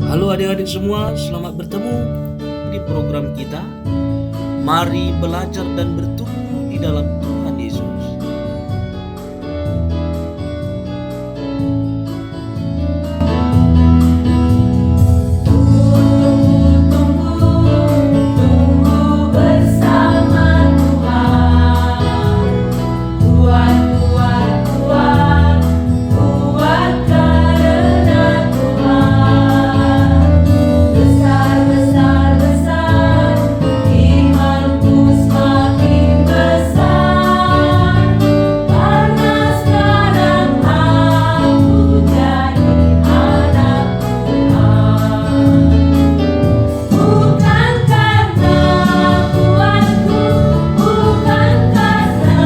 Halo adik-adik semua, selamat bertemu di program kita. Mari belajar dan bertumbuh di dalam Tuhan Yesus. Tumbuh bersama Tuhan, kuat karena Tuhan. Besar, imanku semakin besar, karena sekarang aku jadi anak Tuhan. Bukan karena kuatku, bukan karena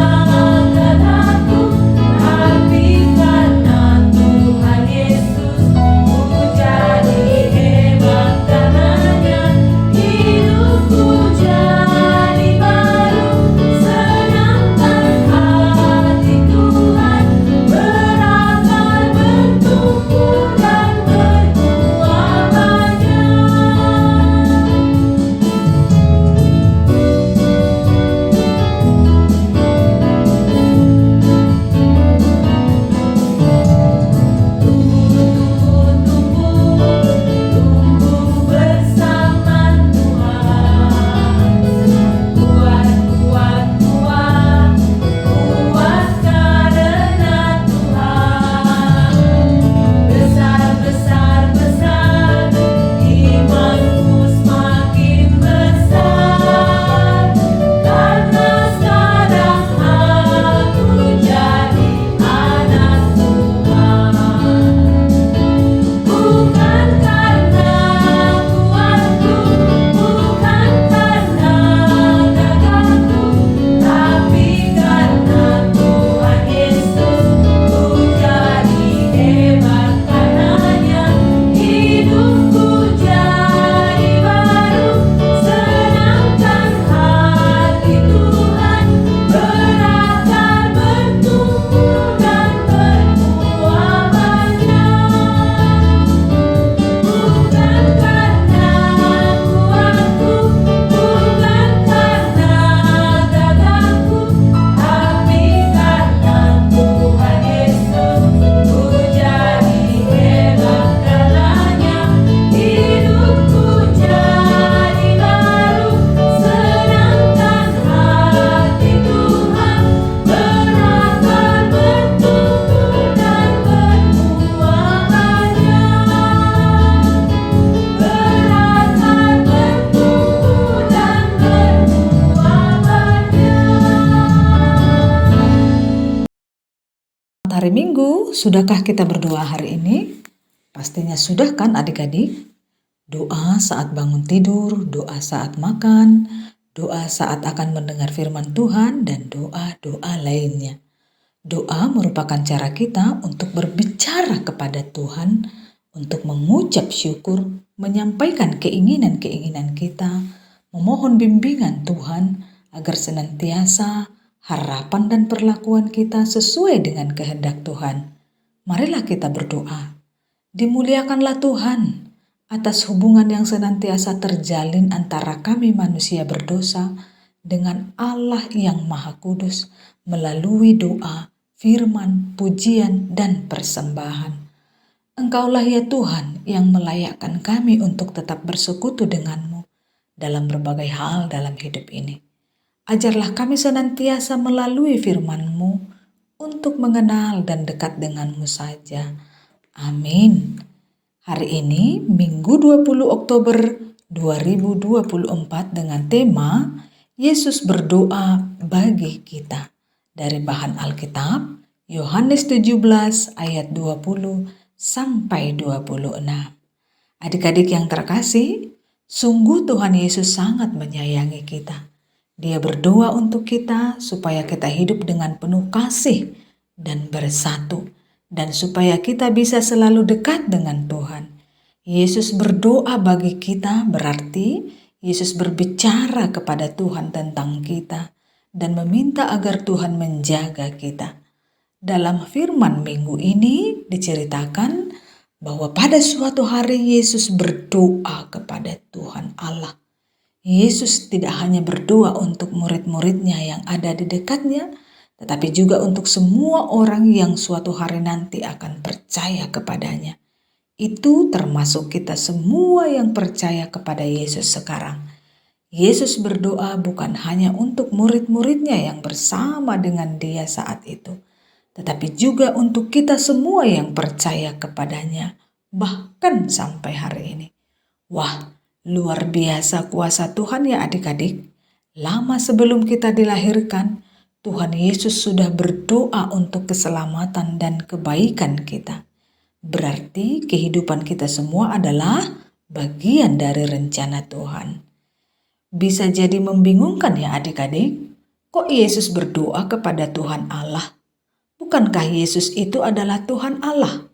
gagahku, tapi karena Tuhan Yesus. Ku jadi hebat karenanya, hidupku jadi baru. Senangkan hati Tuhan, berakar, bertumbuh dan berbuah banyak. Tumbuh bersama Tuhan, kuat karena Tuhan. Besar, imanku semakin besar, karena sekarang aku jadi anak Tuhan. Bukan karena kuatku, bukan karena gagahku, tapi karena Tuhan Yesus. Ku jadi hebat karenanya, hidupku jadi baru. Senangkan hati Tuhan, berakar, bertumbuh dan berbuah banyak. Bukan karena kuatku, bukan karena gagahku, tapi karena Tuhan Yesus. Ku jadi hebat karenanya, hidupku jadi baru. Senangkan hati Tuhan, berakar, bertumbuh dan berbuah banyak. Berakar, bertumbuh dan berbuah banyak. Hari Minggu, sudahkah kita berdoa hari ini? Pastinya sudah kan adik-adik? Doa saat bangun tidur, doa saat makan, doa saat akan mendengar firman Tuhan, dan doa-doa lainnya. Doa merupakan cara kita untuk berbicara kepada Tuhan, untuk mengucap syukur, menyampaikan keinginan-keinginan kita, memohon bimbingan Tuhan agar senantiasa harapan dan perlakuan kita sesuai dengan kehendak Tuhan. Marilah kita berdoa. Dimuliakanlah Tuhan atas hubungan yang senantiasa terjalin antara kami manusia berdosa dengan Allah yang Maha Kudus melalui doa, firman, pujian, dan persembahan. Engkaulah ya Tuhan yang melayakkan kami untuk tetap bersekutu denganmu dalam berbagai hal dalam hidup ini. Ajarlah kami senantiasa melalui firman-Mu untuk mengenal dan dekat denganmu saja. Amin. Hari ini Minggu 20 Oktober 2024 dengan tema Yesus berdoa bagi kita. Dari bahan Alkitab Yohanes 17 ayat 20 sampai 26. Adik-adik yang terkasih, sungguh Tuhan Yesus sangat menyayangi kita. Dia berdoa untuk kita supaya kita hidup dengan penuh kasih dan bersatu, dan supaya kita bisa selalu dekat dengan Tuhan. Yesus berdoa bagi kita berarti Yesus berbicara kepada Tuhan tentang kita dan meminta agar Tuhan menjaga kita. Dalam firman minggu ini diceritakan bahwa pada suatu hari Yesus berdoa kepada Tuhan Allah. Yesus tidak hanya berdoa untuk murid-muridnya yang ada di dekatnya, tetapi juga untuk semua orang yang suatu hari nanti akan percaya kepadanya. Itu termasuk kita semua yang percaya kepada Yesus sekarang. Yesus berdoa bukan hanya untuk murid-muridnya yang bersama dengan dia saat itu, tetapi juga untuk kita semua yang percaya kepadanya, bahkan sampai hari ini. Wah, luar biasa kuasa Tuhan ya adik-adik. Lama sebelum kita dilahirkan, Tuhan Yesus sudah berdoa untuk keselamatan dan kebaikan kita. Berarti kehidupan kita semua adalah bagian dari rencana Tuhan. Bisa jadi membingungkan ya adik-adik, kok Yesus berdoa kepada Tuhan Allah? Bukankah Yesus itu adalah Tuhan Allah?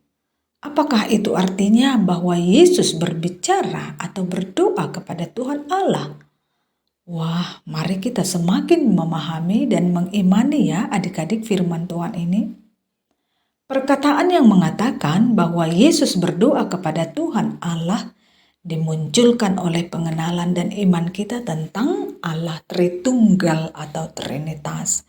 Apakah itu artinya bahwa Yesus berbicara atau berdoa kepada Tuhan Allah? Wah, mari kita semakin memahami dan mengimani ya adik-adik firman Tuhan ini. Perkataan yang mengatakan bahwa Yesus berdoa kepada Tuhan Allah dimunculkan oleh pengenalan dan iman kita tentang Allah Tritunggal atau Trinitas,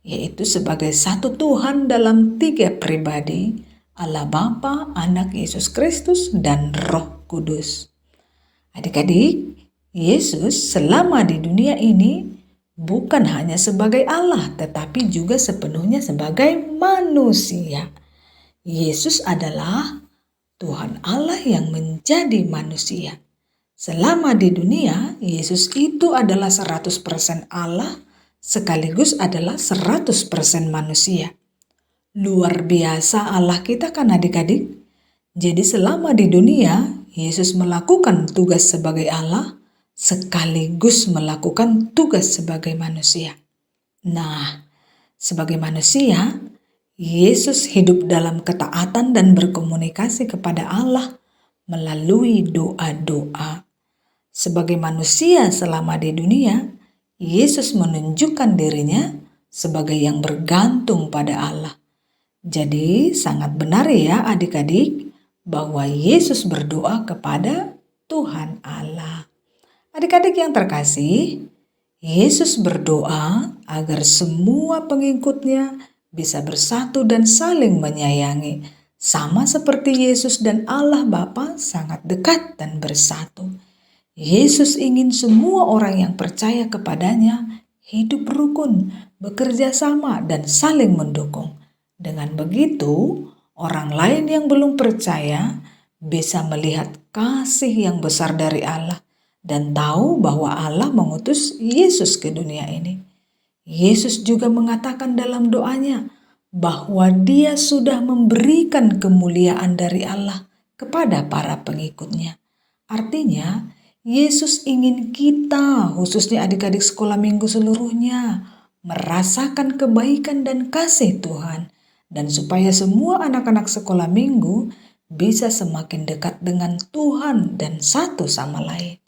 yaitu sebagai satu Tuhan dalam 3 pribadi, Allah Bapa, Anak Yesus Kristus, dan Roh Kudus. Adik-adik, Yesus selama di dunia ini bukan hanya sebagai Allah, tetapi juga sepenuhnya sebagai manusia. Yesus adalah Tuhan Allah yang menjadi manusia. Selama di dunia, Yesus itu adalah 100% Allah sekaligus adalah 100% manusia. Luar biasa Allah kita kan adik-adik. Jadi selama di dunia, Yesus melakukan tugas sebagai Allah sekaligus melakukan tugas sebagai manusia. Nah, sebagai manusia, Yesus hidup dalam ketaatan dan berkomunikasi kepada Allah melalui doa-doa. Sebagai manusia selama di dunia, Yesus menunjukkan dirinya sebagai yang bergantung pada Allah. Jadi sangat benar ya adik-adik bahwa Yesus berdoa kepada Tuhan Allah. Adik-adik yang terkasih, Yesus berdoa agar semua pengikutnya bisa bersatu dan saling menyayangi, sama seperti Yesus dan Allah Bapa sangat dekat dan bersatu. Yesus ingin semua orang yang percaya kepadanya hidup rukun, bekerja sama, dan saling mendukung. Dengan begitu, orang lain yang belum percaya bisa melihat kasih yang besar dari Allah dan tahu bahwa Allah mengutus Yesus ke dunia ini. Yesus juga mengatakan dalam doanya bahwa Dia sudah memberikan kemuliaan dari Allah kepada para pengikutnya. Artinya, Yesus ingin kita, khususnya adik-adik sekolah minggu seluruhnya, merasakan kebaikan dan kasih Tuhan, dan supaya semua anak-anak sekolah minggu bisa semakin dekat dengan Tuhan dan satu sama lain.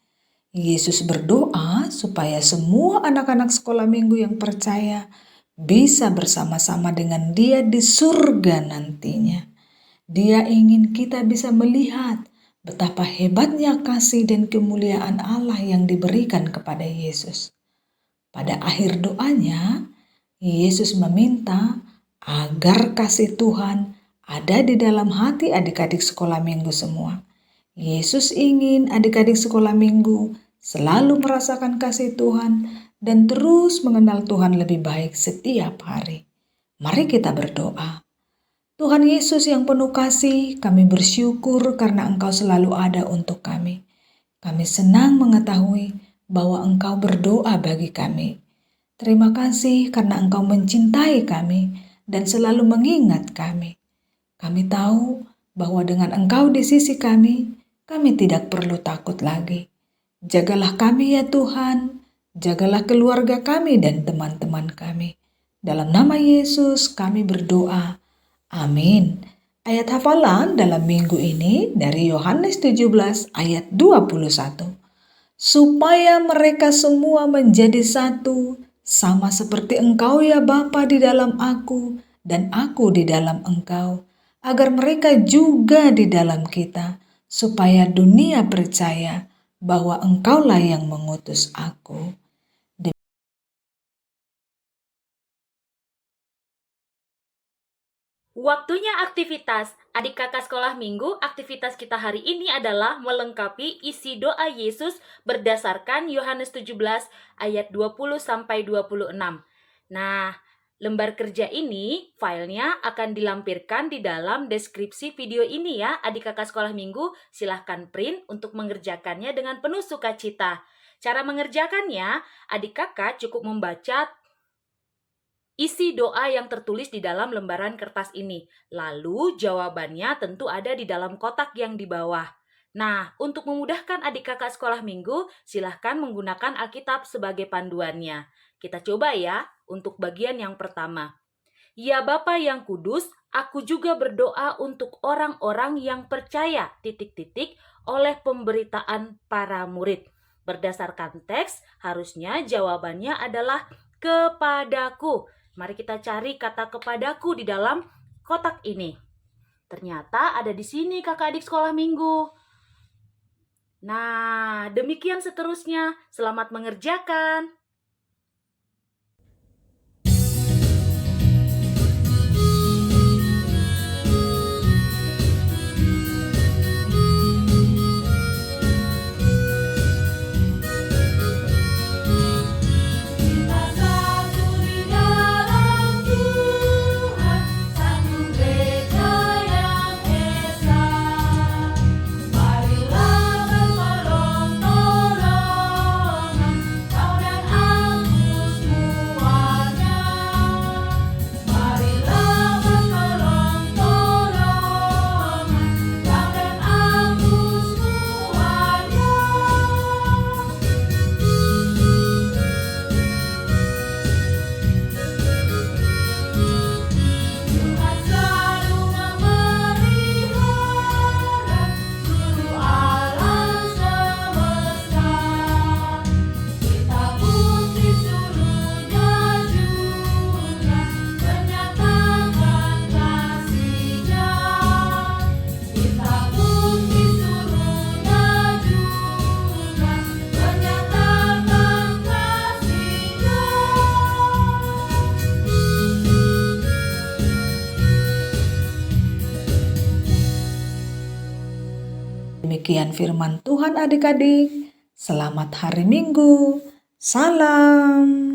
Yesus berdoa supaya semua anak-anak sekolah minggu yang percaya bisa bersama-sama dengan Dia di surga nantinya. Dia ingin kita bisa melihat betapa hebatnya kasih dan kemuliaan Allah yang diberikan kepada Yesus. Pada akhir doanya, Yesus meminta agar kasih Tuhan ada di dalam hati adik-adik sekolah minggu semua. Yesus ingin adik-adik sekolah minggu selalu merasakan kasih Tuhan dan terus mengenal Tuhan lebih baik setiap hari. Mari kita berdoa. Tuhan Yesus yang penuh kasih, kami bersyukur karena Engkau selalu ada untuk kami. Kami senang mengetahui bahwa Engkau berdoa bagi kami. Terima kasih karena Engkau mencintai kami dan selalu mengingat kami. Kami tahu bahwa dengan Engkau di sisi kami tidak perlu takut lagi. Jagalah kami ya Tuhan, jagalah keluarga kami dan teman-teman kami. Dalam nama Yesus kami berdoa. Amin. Ayat hafalan dalam minggu ini dari Yohanes 17 ayat 21. Supaya mereka semua menjadi satu, sama seperti Engkau ya Bapa di dalam aku dan aku di dalam Engkau, agar mereka juga di dalam kita, supaya dunia percaya bahwa Engkaulah yang mengutus aku. Waktunya aktivitas. Adik kakak sekolah minggu, aktivitas kita hari ini adalah melengkapi isi doa Yesus berdasarkan Yohanes 17 ayat 20 sampai 26. Nah, lembar kerja ini filenya akan dilampirkan di dalam deskripsi video ini ya. Adik kakak sekolah minggu, silahkan print untuk mengerjakannya dengan penuh sukacita. Cara mengerjakannya, adik kakak cukup membaca isi doa yang tertulis di dalam lembaran kertas ini. Lalu jawabannya tentu ada di dalam kotak yang di bawah. Nah, untuk memudahkan adik kakak sekolah minggu, silahkan menggunakan Alkitab sebagai panduannya. Kita coba ya untuk bagian yang pertama. Ya Bapa yang kudus, aku juga berdoa untuk orang-orang yang percaya ... oleh pemberitaan para murid. Berdasarkan teks, harusnya jawabannya adalah kepadaku. Mari kita cari kata kepadaku di dalam kotak ini. Ternyata ada di sini kakak adik sekolah minggu. Nah, demikian seterusnya. Selamat mengerjakan. Kita satu di dalam Tuhan, satu gereja yang esa. Marilah bertolong-tolongan, kau dan aku semuanya. Marilah bertolong-tolongan, kau dan aku semuanya. Tuhan selalu memelihara seluruh alam semesta. Kita putri suruhnya juga menyatakan kasih-Nya. Kita putri suruhnya juga menyatakan kasih-Nya. Demikian firman Tuhan adik-adik. Selamat hari Minggu. Salam.